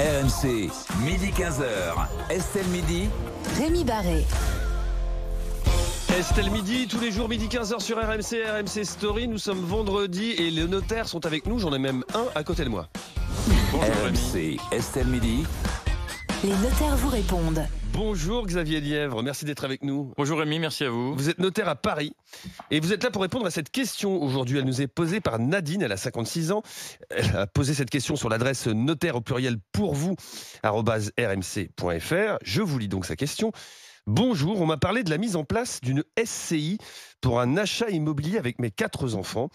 RMC, midi 15h. Estelle Midi. Rémi Barré. Estelle Midi, tous les jours midi 15h sur RMC, RMC Story. Nous sommes vendredi et les notaires sont avec nous. J'en ai même un à côté de moi. Bonjour RMC, Estelle Midi. Les notaires vous répondent. Bonjour Xavier Lièvre, merci d'être avec nous. Bonjour Rémi, merci à vous. Vous êtes notaire à Paris et vous êtes là pour répondre à cette question aujourd'hui. Elle nous est posée par Nadine, elle a 56 ans. Elle a posé cette question sur l'adresse notaire au pluriel pour vous @rmc.fr. Je vous lis donc sa question. Bonjour, on m'a parlé de la mise en place d'une SCI pour un achat immobilier avec mes 4 enfants.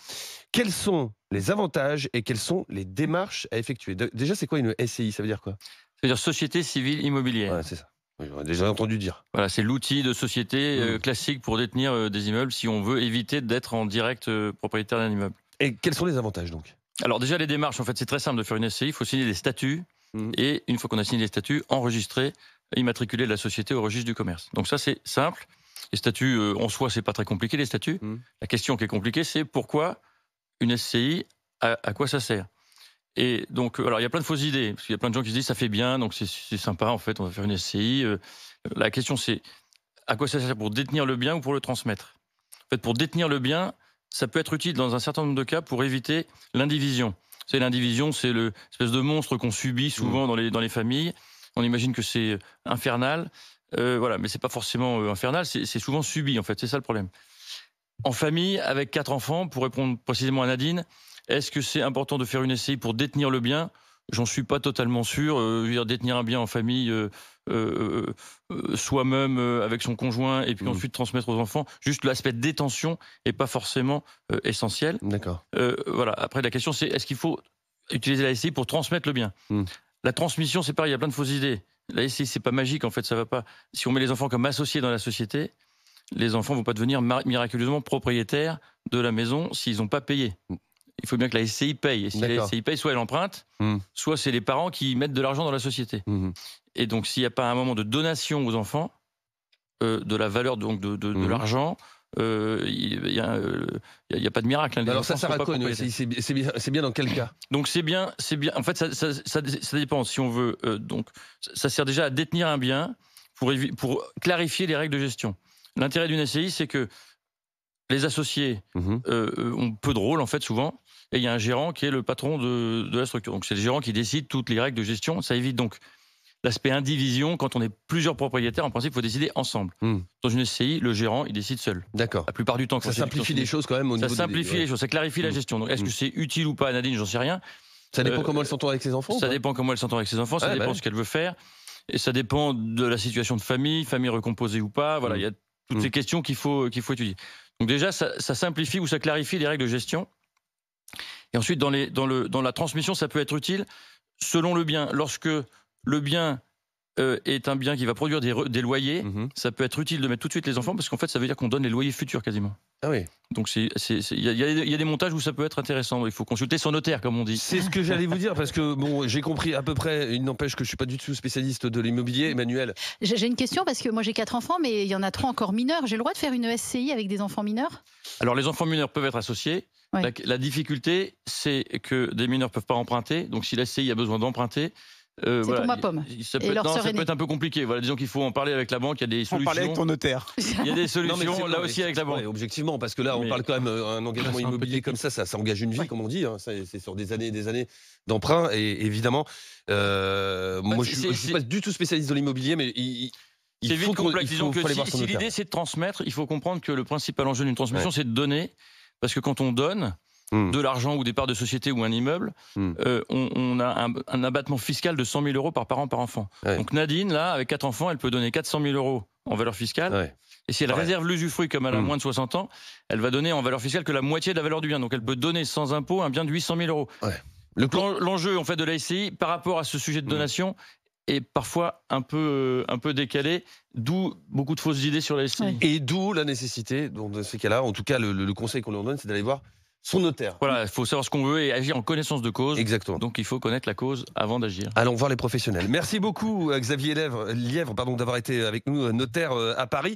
Quels sont les avantages et quelles sont les démarches à effectuer? Déjà, c'est quoi une SCI? Ça veut dire quoi? C'est-à-dire Société Civile Immobilière. Ouais, c'est ça. J'en ai déjà entendu dire. Voilà, c'est l'outil de société classique pour détenir des immeubles si on veut éviter d'être en direct propriétaire d'un immeuble. Et quels sont les avantages donc? Alors déjà les démarches, en fait c'est très simple de faire une SCI, il faut signer des statuts et une fois qu'on a signé les statuts, enregistrer, immatriculer la société au registre du commerce. Donc ça c'est simple. Les statuts en soi c'est pas très compliqué les statuts. La question qui est compliquée c'est pourquoi une SCI, à quoi ça sert? Et donc, alors il y a plein de fausses idées, parce qu'il y a plein de gens qui se disent ça fait bien, donc c'est sympa en fait, on va faire une SCI. La question c'est à quoi ça sert, pour détenir le bien ou pour le transmettre? En fait, pour détenir le bien, ça peut être utile dans un certain nombre de cas pour éviter l'indivision. C'est l'indivision, c'est l'espèce de monstre qu'on subit souvent dans les familles. On imagine que c'est infernal, voilà, mais c'est pas forcément infernal, c'est souvent subi en fait, c'est ça le problème. En famille, avec 4 enfants, pour répondre précisément à Nadine, est-ce que c'est important de faire une SCI pour détenir le bien? J'en suis pas totalement sûr. Je veux dire, détenir un bien en famille, soi-même, avec son conjoint, et puis ensuite transmettre aux enfants, juste l'aspect de détention n'est pas forcément essentiel. D'accord. Voilà. Après, la question, c'est est-ce qu'il faut utiliser la SCI pour transmettre le bien? La transmission, c'est pareil, il y a plein de fausses idées. La SCI, c'est pas magique, en fait, ça va pas. Si on met les enfants comme associés dans la société, les enfants vont pas devenir miraculeusement propriétaires de la maison s'ils n'ont pas payé. Il faut bien que la SCI paye. Et si la SCI paye, soit elle emprunte, soit c'est les parents qui mettent de l'argent dans la société. Et donc, s'il n'y a pas un moment de donation aux enfants, de la valeur donc de l'argent, il n'y a pas de miracle. Alors ça sert à quoi? C'est bien dans quel cas? Donc c'est bien. En fait, ça dépend. Si on veut, donc ça sert déjà à détenir un bien pour clarifier les règles de gestion. L'intérêt d'une SCI, c'est que les associés ont peu de rôle, en fait, souvent, et il y a un gérant qui est le patron de la structure. Donc c'est le gérant qui décide toutes les règles de gestion. Ça évite donc l'aspect indivision. Quand on est plusieurs propriétaires, en principe, il faut décider ensemble. Dans une SCI, le gérant, il décide seul. D'accord. La plupart du temps. Ça simplifie les choses quand même au niveau Ça simplifie les choses, ça clarifie la gestion. Donc est-ce que c'est utile ou pas, Nadine? J'en sais rien. Ça dépend comment elle s'entend avec ses enfants? Ça dépend comment elle s'entend avec ses enfants, ça dépend de ce qu'elle veut faire. Et ça dépend de la situation de famille recomposée ou pas. Voilà, il y a toutes ces questions qu'il faut étudier. Donc déjà, ça simplifie ou ça clarifie les règles de gestion. Et ensuite, dans la transmission, ça peut être utile selon le bien. Lorsque le bien est un bien qui va produire des loyers, ça peut être utile de mettre tout de suite les enfants, parce qu'en fait, ça veut dire qu'on donne les loyers futurs quasiment. Ah oui. Donc il y a des montages où ça peut être intéressant. Il faut consulter son notaire, comme on dit. C'est ce que j'allais vous dire, parce que bon, j'ai compris à peu près. Il n'empêche que je suis pas du tout spécialiste de l'immobilier. Emmanuel. J'ai une question, parce que moi j'ai 4 enfants, mais il y en a 3 encore mineurs. J'ai le droit de faire une SCI avec des enfants mineurs? Alors les enfants mineurs peuvent être associés. Ouais. La difficulté, c'est que des mineurs peuvent pas emprunter. Donc si la SCI a besoin d'emprunter, c'est voilà, pour ma pomme. Ça peut être un peu compliqué. Voilà, disons qu'il faut en parler avec la banque. Il y a des solutions. Parler avec ton notaire. Il y a des solutions là aussi avec la banque. Objectivement, parce que là, on parle quand même un engagement immobilier comme ça engage une vie, comme on dit. Hein. C'est sur des années d'emprunt. Et évidemment, moi, je suis pas du tout spécialiste de l'immobilier, mais c'est vite complexe. Disons que si l'idée c'est de transmettre, il faut comprendre que le principal enjeu d'une transmission, c'est de donner, parce que quand on donne de l'argent ou des parts de société ou un immeuble, on a un abattement fiscal de 100 000 euros par parent par enfant. Donc Nadine, là, avec 4 enfants, elle peut donner 400 000 euros en valeur fiscale. Et si elle réserve l'usufruit comme elle a moins de 60 ans, elle va donner en valeur fiscale que la moitié de la valeur du bien. Donc elle peut donner sans impôt un bien de 800 000 euros. L'enjeu en fait de la SCI par rapport à ce sujet de donation est parfois un peu décalé, d'où beaucoup de fausses idées sur la SCI. Et d'où la nécessité, dans ces cas-là, en tout cas le conseil qu'on leur donne, c'est d'aller voir son notaire. Voilà, il faut savoir ce qu'on veut et agir en connaissance de cause. Exactement. Donc il faut connaître la cause avant d'agir. Allons voir les professionnels. Merci beaucoup Xavier Lièvre d'avoir été avec nous, notaire à Paris.